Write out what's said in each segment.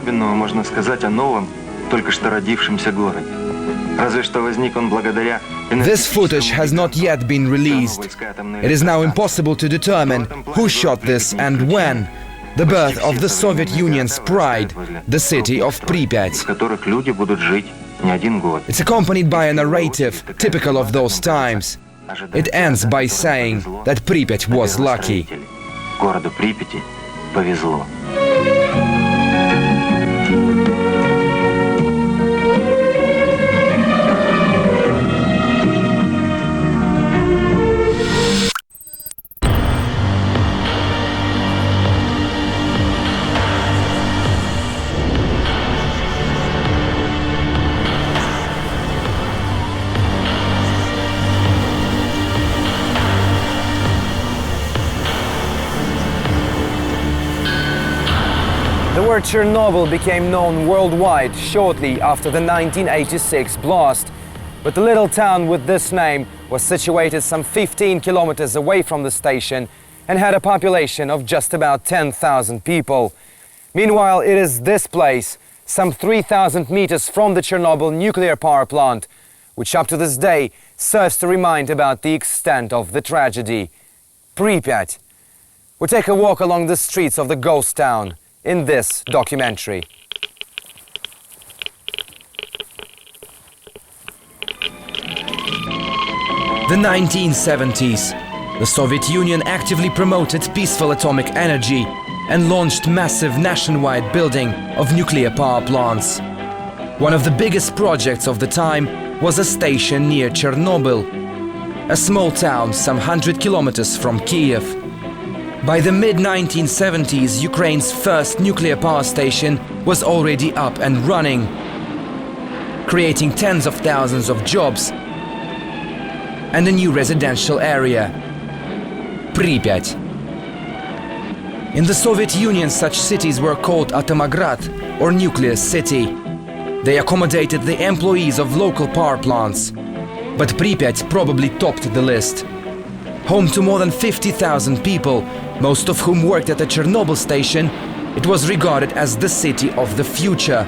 особенного можно сказать о новом, только что родившемся городе. Разве что возник он благодаря... This footage has not yet been released. It is now impossible to determine who shot this and when. The birth of the Soviet Union's pride, the city of Pripyat. В которых люди будут жить не один год. It's accompanied by a narrative typical of those times. It ends by saying that Pripyat was lucky. Городу Припяти повезло. The word Chernobyl became known worldwide shortly after the 1986 blast. But the little town with this name was situated some 15 kilometers away from the station and had a population of just about 10,000 people. Meanwhile, it is this place, some 3,000 meters from the Chernobyl nuclear power plant, which up to this day serves to remind about the extent of the tragedy. Pripyat. We take a walk along the streets of the ghost town in this documentary. The 1970s. The Soviet Union actively promoted peaceful atomic energy and launched massive nationwide building of nuclear power plants. One of the biggest projects of the time was a station near Chernobyl, a small town some 100 kilometers from Kiev. By the mid-1970s, Ukraine's first nuclear power station was already up and running, creating tens of thousands of jobs and a new residential area, Pripyat. In the Soviet Union, such cities were called Atomograd, or nuclear city. They accommodated the employees of local power plants, but Pripyat probably topped the list. Home to more than 50,000 people, most of whom worked at the Chernobyl station, it was regarded as the city of the future,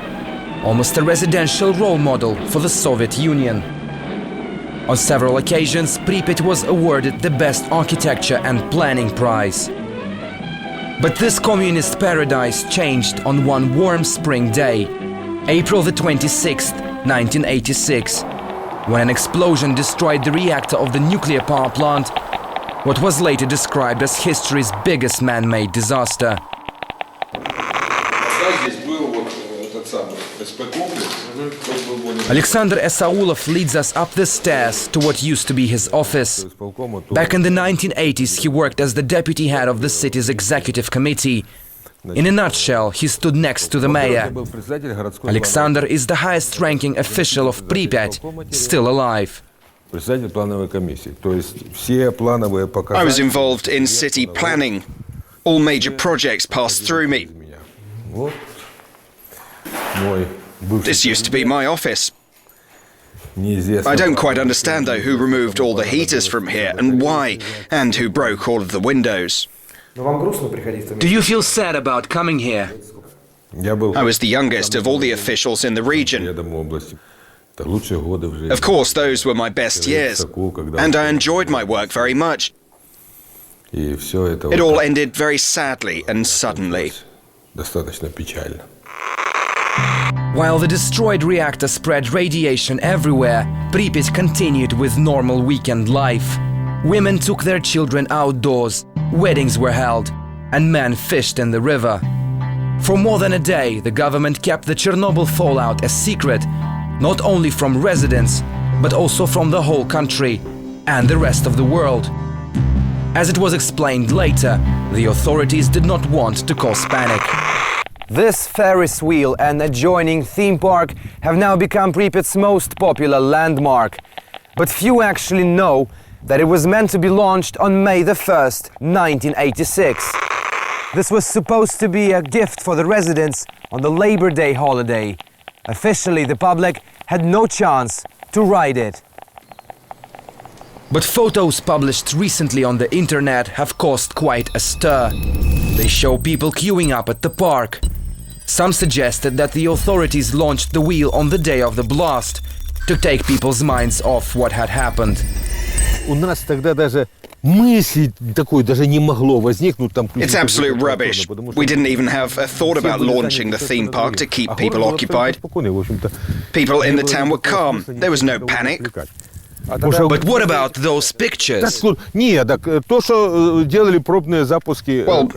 almost a residential role model for the Soviet Union. On several occasions, Pripyat was awarded the Best Architecture and Planning Prize. But this communist paradise changed on one warm spring day, April the 26th, 1986, when an explosion destroyed the reactor of the nuclear power plant, what was later described as history's biggest man-made disaster. Alexander Esaulov leads us up the stairs to what used to be his office. Back in the 1980s, he worked as the deputy head of the city's executive committee. In a nutshell, he stood next to the mayor. Alexander is the highest-ranking official of Pripyat, still alive. I was involved in city planning. All major projects passed through me. This used to be my office. I don't quite understand, though, who removed all the heaters from here and why, and who broke all of the windows. Do you feel sad about coming here? I was the youngest of all the officials in the region. Of course, those were my best years, and I enjoyed my work very much. It all ended very sadly and suddenly. While the destroyed reactor spread radiation everywhere, Pripyat continued with normal weekend life. Women took their children outdoors, weddings were held, and men fished in the river. For more than a day, the government kept the Chernobyl fallout a secret, not only from residents, but also from the whole country and the rest of the world. As it was explained later, the authorities did not want to cause panic. This Ferris wheel and adjoining theme park have now become Pripyat's most popular landmark. But few actually know that it was meant to be launched on May the 1st, 1986. This was supposed to be a gift for the residents on the Labor Day holiday. Officially, the public had no chance to ride it. But photos published recently on the internet have caused quite a stir. They show people queuing up at the park. Some suggested that the authorities launched the wheel on the day of the blast to take people's minds off what had happened. It's absolute rubbish. We didn't even have a thought about launching the theme park to keep people occupied. People in the town were calm. There was no panic. But what about those pictures? Well,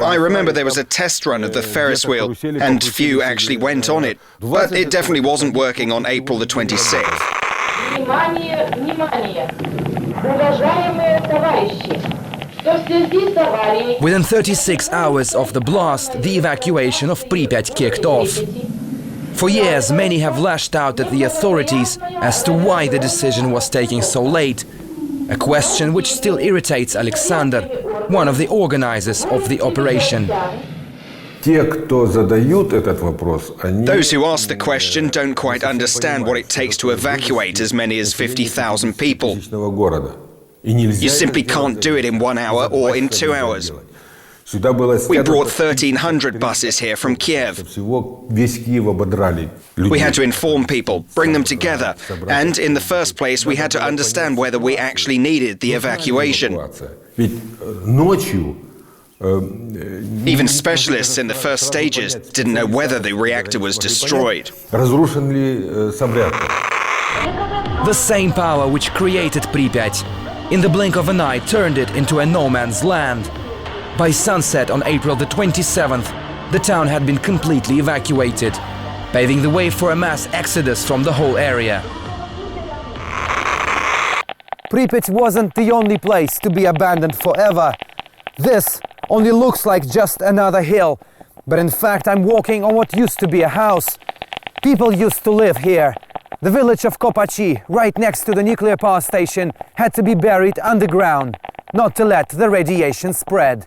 I remember there was a test run of the Ferris wheel, and few actually went on it. But it definitely wasn't working on April the 26th. Within 36 hours of the blast, the evacuation of Pripyat kicked off. For years, many have lashed out at the authorities as to why the decision was taking so late, a question which still irritates Alexander, one of the organizers of the operation. Those who ask the question don't quite understand what it takes to evacuate as many as 50,000 people. You simply can't do it in 1 hour or in 2 hours. We brought 1,300 buses here from Kiev. We had to inform people, bring them together, and in the first place we had to understand whether we actually needed the evacuation. Even specialists in the first stages didn't know whether the reactor was destroyed. The same power which created Pripyat, in the blink of an eye turned it into a no-man's land. By sunset on April the 27th, the town had been completely evacuated, paving the way for a mass exodus from the whole area. Pripyat wasn't the only place to be abandoned forever. This only looks like just another hill, but in fact I'm walking on what used to be a house. People used to live here. The village of Kopachi, right next to the nuclear power station, had to be buried underground, not to let the radiation spread.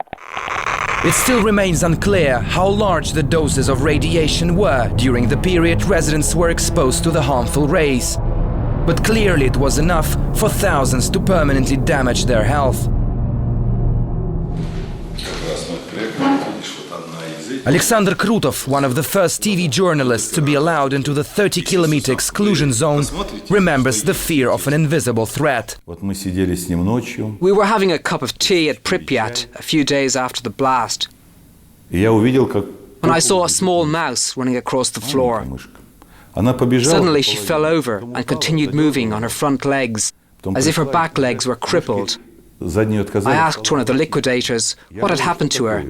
It still remains unclear how large the doses of radiation were during the period residents were exposed to the harmful rays. But clearly it was enough for thousands to permanently damage their health. Alexander Krutov, one of the first TV journalists to be allowed into the 30-kilometer exclusion zone, remembers the fear of an invisible threat. We were having a cup of tea at Pripyat a few days after the blast, when I saw a small mouse running across the floor. Suddenly she fell over and continued moving on her front legs, as if her back legs were crippled. I asked one of the liquidators what had happened to her.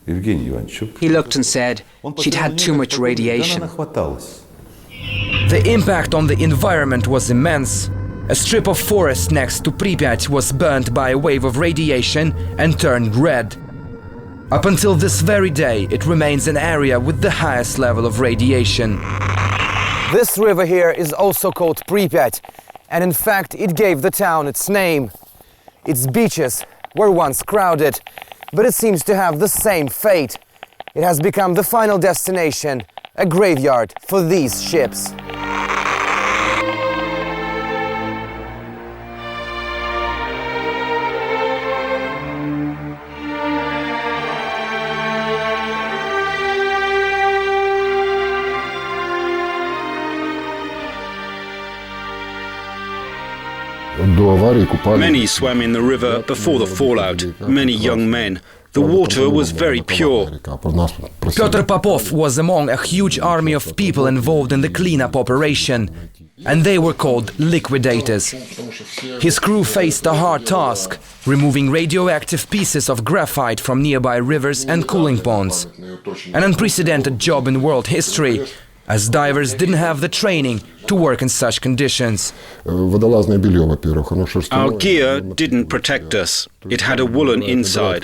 He looked and said she'd had too much radiation. The impact on the environment was immense. A strip of forest next to Pripyat was burnt by a wave of radiation and turned red. Up until this very day, it remains an area with the highest level of radiation. This river here is also called Pripyat, and in fact it gave the town its name. Its beaches were once crowded, but it seems to have the same fate. It has become the final destination, a graveyard for these ships. Many swam in the river before the fallout, many young men. The water was very pure. Pyotr Popov was among a huge army of people involved in the cleanup operation, and they were called liquidators. His crew faced a hard task, removing radioactive pieces of graphite from nearby rivers and cooling ponds. An unprecedented job in world history, as divers didn't have the training to work in such conditions. Our gear didn't protect us. It had a woolen inside.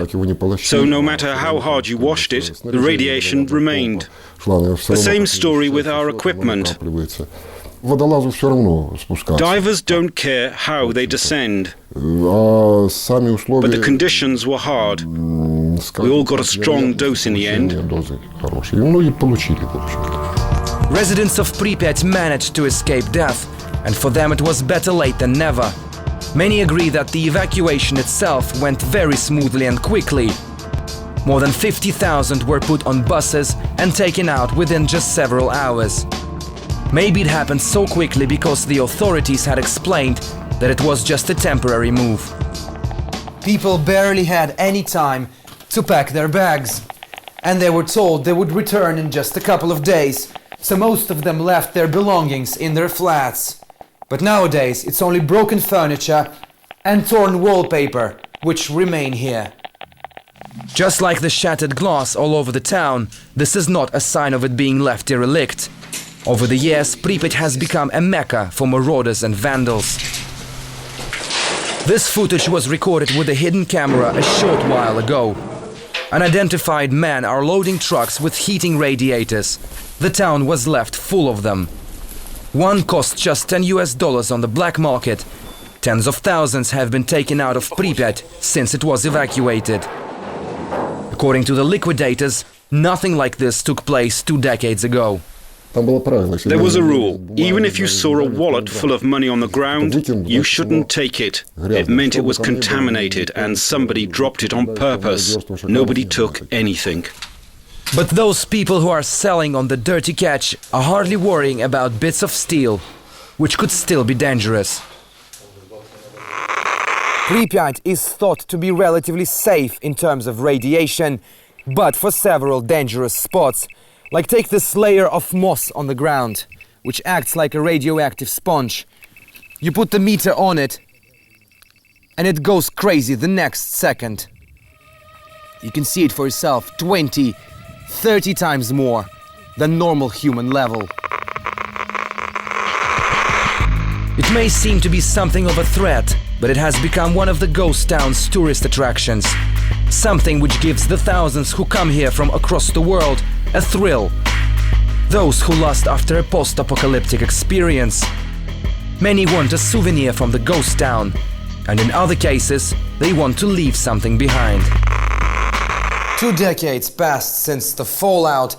So no matter how hard you washed it, the radiation remained. The same story with our equipment. Divers don't care how they descend. But the conditions were hard. We all got a strong dose in the end. Residents of Pripyat managed to escape death, and for them it was better late than never. Many agree that the evacuation itself went very smoothly and quickly. More than 50,000 were put on buses and taken out within just several hours. Maybe it happened so quickly because the authorities had explained that it was just a temporary move. People barely had any time to pack their bags, and they were told they would return in just a couple of days, so most of them left their belongings in their flats. But nowadays it's only broken furniture and torn wallpaper which remain here. Just like the shattered glass all over the town, this is not a sign of it being left derelict. Over the years, Pripyat has become a mecca for marauders and vandals. This footage was recorded with a hidden camera a short while ago. Unidentified men are loading trucks with heating radiators. The town was left full of them. One cost just $10 on the black market. Tens of thousands have been taken out of Pripyat since it was evacuated. According to the liquidators, nothing like this took place 2 decades ago. There was a rule. Even if you saw a wallet full of money on the ground, you shouldn't take it. It meant it was contaminated and somebody dropped it on purpose. Nobody took anything. But those people who are selling on the dirty catch are hardly worrying about bits of steel, which could still be dangerous. Pripyat is thought to be relatively safe in terms of radiation, but for several dangerous spots. Like take this layer of moss on the ground, which acts like a radioactive sponge. You put the meter on it, and it goes crazy the next second. You can see it for yourself, 20, 30 times more than normal human level. It may seem to be something of a threat, but it has become one of the ghost town's tourist attractions. Something which gives the thousands who come here from across the world a thrill. Those who lust after a post-apocalyptic experience. Many want a souvenir from the ghost town, and in other cases, they want to leave something behind. 2 decades passed since the fallout,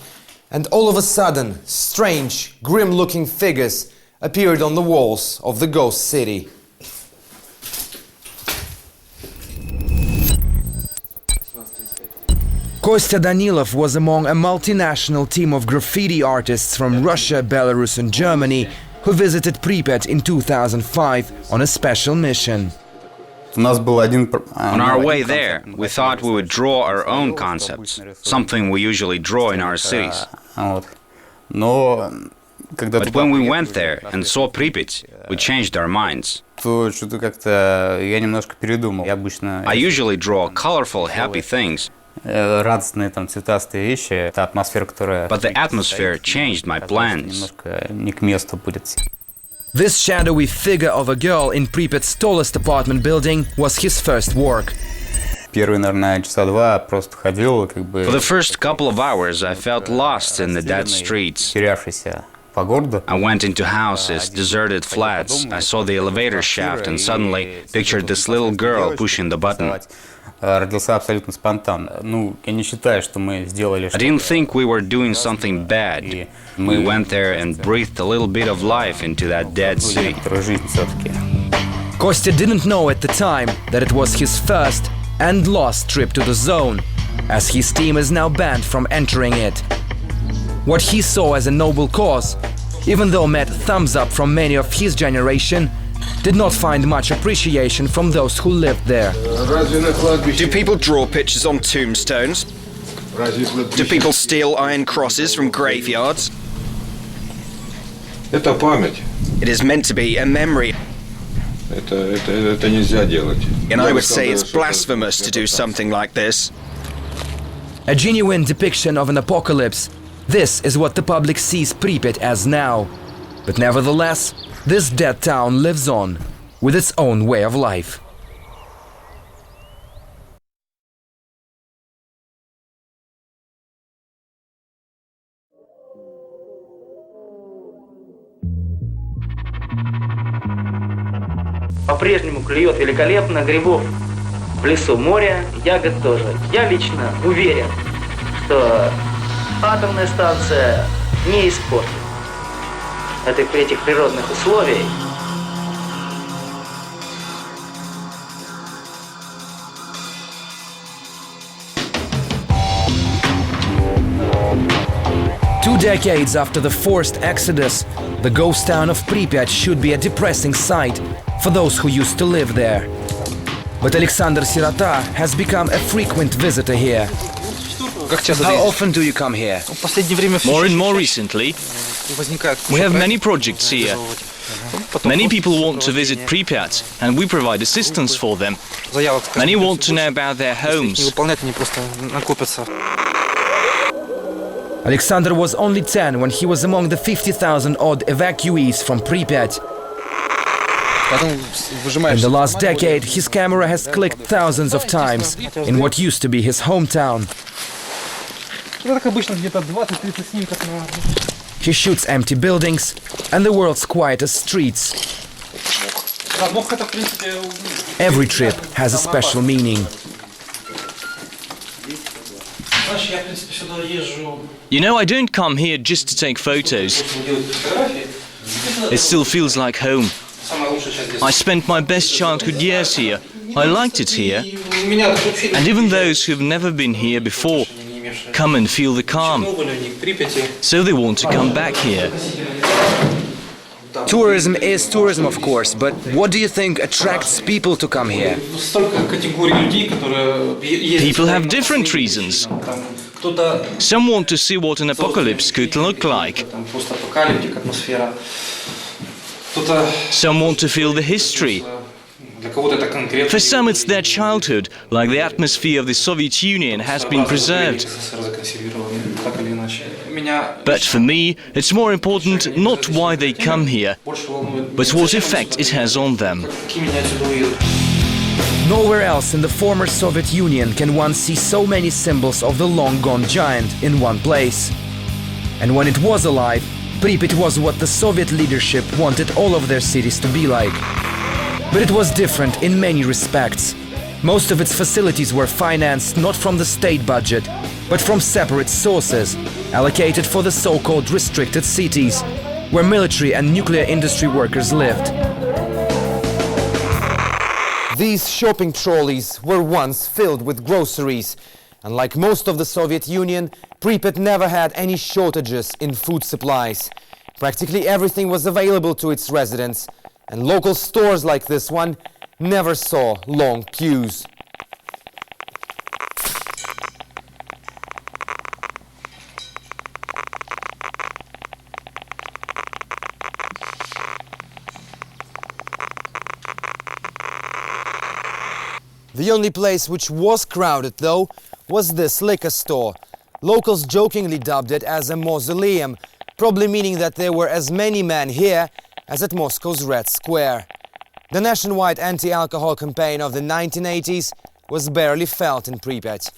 and all of a sudden, strange, grim-looking figures appeared on the walls of the ghost city. Kostya Danilov was among a multinational team of graffiti artists from Russia, Belarus and Germany who visited Pripyat in 2005 on a special mission. On our way there, we thought we would draw our own concepts, something we usually draw in our cities. But when we went there and saw Pripyat, we changed our minds. I usually draw colorful, happy things. But the atmosphere changed my plans. This shadowy figure of a girl in Pripyat's tallest apartment building was his first work. For the first couple of hours, I felt lost in the dead streets. I went into houses, deserted flats. I saw the elevator shaft and suddenly pictured this little girl pushing the button. I didn't think we were doing something bad. We went there and breathed a little bit of life into that dead city. Kostya didn't know at the time that it was his first and last trip to the zone, as his team is now banned from entering it. What he saw as a noble cause, even though met thumbs up from many of his generation, did not find much appreciation from those who lived there. Do people draw pictures on tombstones? Do people steal iron crosses from graveyards? It is meant to be a memory. And I would say it's blasphemous to do something like this. A genuine depiction of an apocalypse, this is what the public sees Pripyat as now. But nevertheless, this dead town lives on, with its own way of life. По-прежнему клюет великолепно, грибов в лесу море, ягод тоже. Я лично уверен, что атомная станция не испортит этих природных условий. 2 decades after the forced exodus, the ghost town of Pripyat should be a depressing sight for those who used to live there. But Alexander Sirota has become a frequent visitor here. How often do you come here? More and more recently. We have many projects here. Many people want to visit Pripyat, and we provide assistance for them. Many want to know about their homes. Alexander was only 10 when he was among the 50,000-odd evacuees from Pripyat. In the last decade, his camera has clicked thousands of times in what used to be his hometown. He shoots empty buildings and the world's quietest streets. Every trip has a special meaning. You know, I don't come here just to take photos. It still feels like home. I spent my best childhood years here. I liked it here. And even those who've never been here before come and feel the calm. So they want to come back here. Tourism is tourism, of course, but what do you think attracts people to come here? People have different reasons. Some want to see what an apocalypse could look like. Some want to feel the history. For some it's their childhood, like the atmosphere of the Soviet Union has been preserved. But for me, it's more important not why they come here, but what effect it has on them. Nowhere else in the former Soviet Union can one see so many symbols of the long-gone giant in one place. And when it was alive, Pripyat was what the Soviet leadership wanted all of their cities to be like. But it was different in many respects. Most of its facilities were financed not from the state budget, but from separate sources, allocated for the so-called restricted cities, where military and nuclear industry workers lived. These shopping trolleys were once filled with groceries, and like most of the Soviet Union, Pripyat never had any shortages in food supplies. Practically everything was available to its residents, and local stores like this one never saw long queues. The only place which was crowded, though, was this liquor store. Locals jokingly dubbed it as a mausoleum, probably meaning that there were as many men here as at Moscow's Red Square. The nationwide anti-alcohol campaign of the 1980s was barely felt in Pripyat.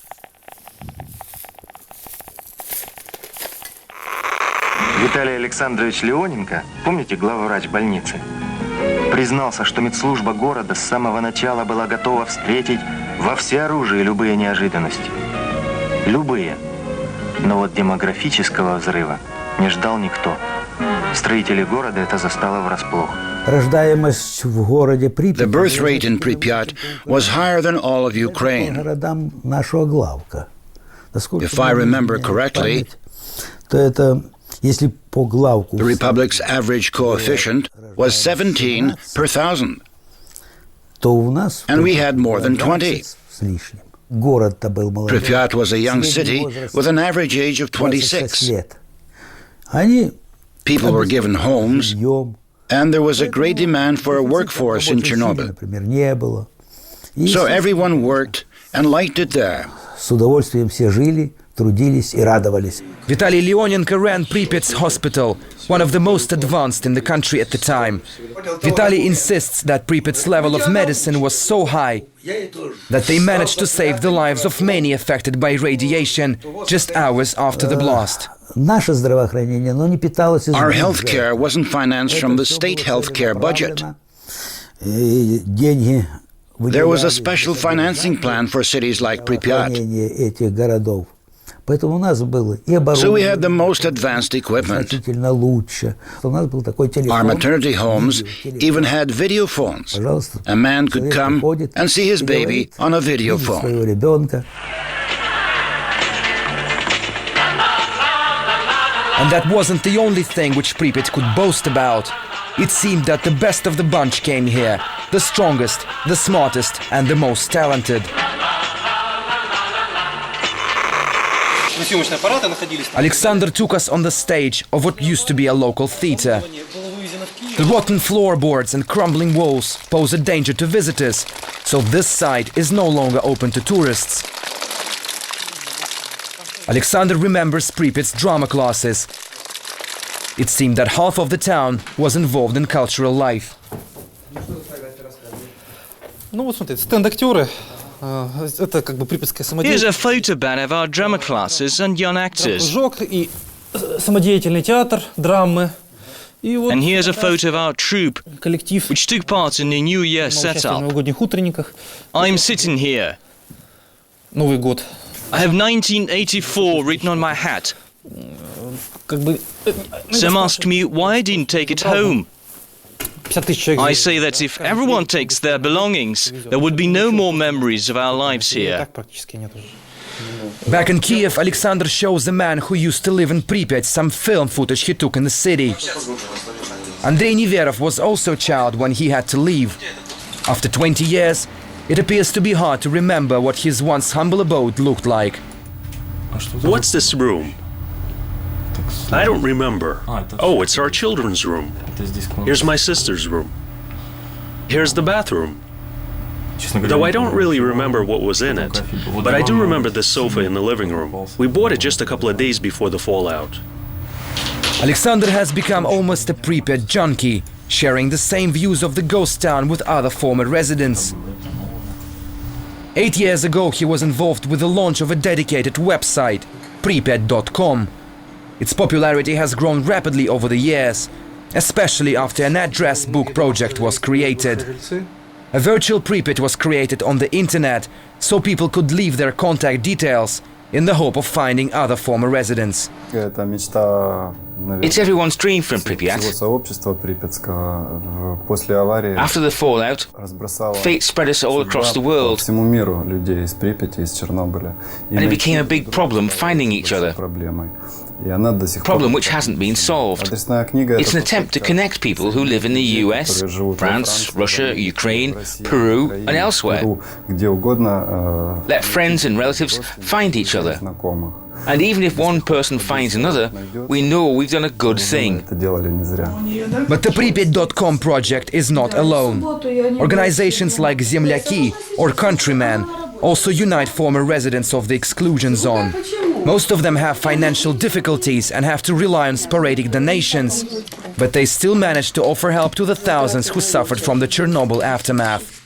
Виталий Александрович Леоненко, помните, главврач больницы, признался, что медслужба города с самого начала была готова встретить во всеоружии любые неожиданности. Любые. Но вот демографического взрыва не ждал никто. Строители города это застало врасплох. The birth rate in Pripyat was higher than all of Ukraine. If I remember correctly, the Republic's average coefficient was 17 per 1,000. And we had more than 20. Pripyat was a young city with an average age of 26. People were given homes, and there was a great demand for a workforce in Chernobyl. So everyone worked and liked it there. Vitaly Leonenko ran Pripyat's hospital, one of the most advanced in the country at the time. Vitaly insists that Pripyat's level of medicine was so high that they managed to save the lives of many affected by radiation just hours after the blast. Our health care wasn't financed from the state health care budget. There was a special financing plan for cities like Pripyat. So we had the most advanced equipment. Our maternity homes even had video phones. A man could come and see his baby on a video phone. And that wasn't the only thing which Pripyat could boast about. It seemed that the best of the bunch came here, the strongest, the smartest, and the most talented. Alexander took us on the stage of what used to be a local theater. The rotten floorboards and crumbling walls pose a danger to visitors, so this site is no longer open to tourists. Alexander remembers Pripyat's drama classes. It seemed that half of the town was involved in cultural life. Here's a photo ban of our drama classes and young actors. And here's a photo of our troupe, which took part in the New Year setup. I'm sitting here. I have 1984 written on my hat. Some ask me why I didn't take it home. I say that if everyone takes their belongings, there would be no more memories of our lives here. Back in Kiev, Alexander shows a man who used to live in Pripyat some film footage he took in the city. Andrei Neverov was also a child when he had to leave. After 20 years, it appears to be hard to remember what his once humble abode looked like. What's this room? I don't remember. Oh, it's our children's room. Here's my sister's room. Here's the bathroom. Though I don't really remember what was in it, but I do remember the sofa in the living room. We bought it just a couple of days before the fallout. Alexander has become almost a Pripyat junkie, sharing the same views of the ghost town with other former residents. 8 years ago, he was involved with the launch of a dedicated website, Pripyat.com. Its popularity has grown rapidly over the years, especially after an address book project was created. A virtual Pripyat was created on the internet, so people could leave their contact details in the hope of finding other former residents. It's everyone's dream from Pripyat. After the fallout, fate spread us all across the world, and it became a big problem finding each other. Problem which hasn't been solved. It's an attempt to connect people who live in the US, France, Russia, Ukraine, Peru, and elsewhere. Let friends and relatives find each other. And even if one person finds another, we know we've done a good thing. But the Pripyat.com project is not alone. Organizations like Zemlyaki or Countrymen also unite former residents of the exclusion zone. Most of them have financial difficulties and have to rely on sporadic donations, but they still manage to offer help to the thousands who suffered from the Chernobyl aftermath.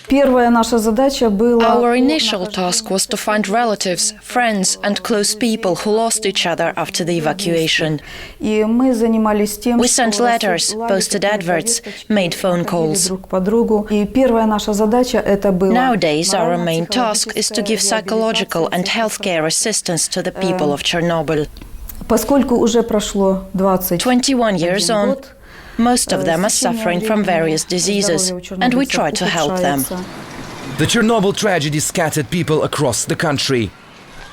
Our initial task was to find relatives, friends and close people who lost each other after the evacuation. We sent letters, posted adverts, made phone calls. Nowadays, our main task is to give psychological and healthcare assistance to the people of Chernobyl. 21 years on, most of them are suffering from various diseases, and we try to help them. The Chernobyl tragedy scattered people across the country,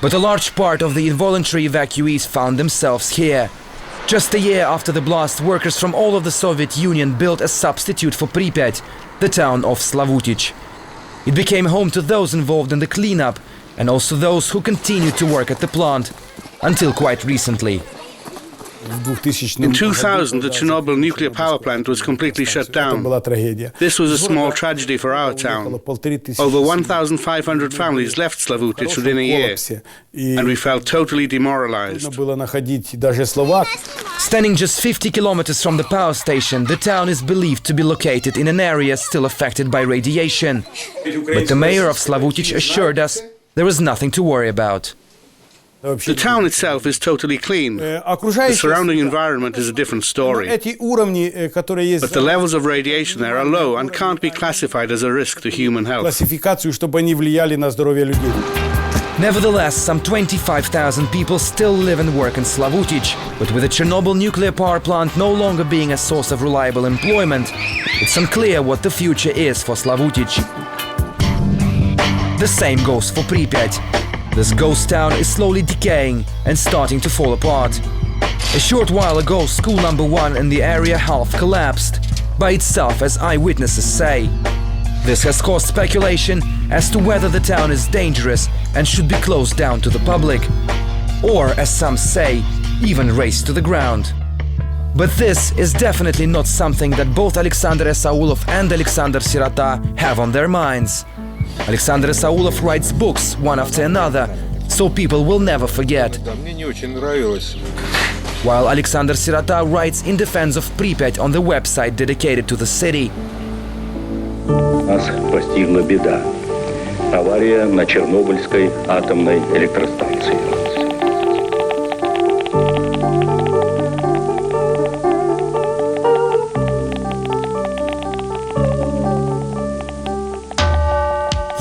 but a large part of the involuntary evacuees found themselves here. Just a year after the blast, workers from all of the Soviet Union built a substitute for Pripyat, the town of Slavutich. It became home to those involved in the cleanup, and also those who continued to work at the plant, until quite recently. In 2000, the Chernobyl nuclear power plant was completely shut down. This was a small tragedy for our town. Over 1,500 families left Slavutich within a year, and we felt totally demoralized. Standing just 50 kilometers from the power station, the town is believed to be located in an area still affected by radiation. But the mayor of Slavutich assured us there is nothing to worry about. The town itself is totally clean. The surrounding environment is a different story. But the levels of radiation there are low and can't be classified as a risk to human health. Nevertheless, some 25,000 people still live and work in Slavutich. But with the Chernobyl nuclear power plant no longer being a source of reliable employment, it's unclear what the future is for Slavutich. The same goes for Pripyat. This ghost town is slowly decaying and starting to fall apart. A short while ago, school number 1 in the area half collapsed, by itself, as eyewitnesses say. This has caused speculation as to whether the town is dangerous and should be closed down to the public, or, as some say, even razed to the ground. But this is definitely not something that both Alexander Esaulov and Alexander Sirota have on their minds. Alexander Esaulov writes books one after another, so people will never forget. While Alexander Sirota writes in defense of Pripyat on the website dedicated to the city. Нас постигла беда. Авария на Чернобыльской атомной электростанции.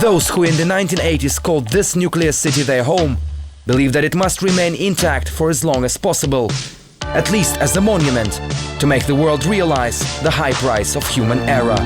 Those who in the 1980s called this nuclear city their home believe that it must remain intact for as long as possible, at least as a monument to make the world realize the high price of human error.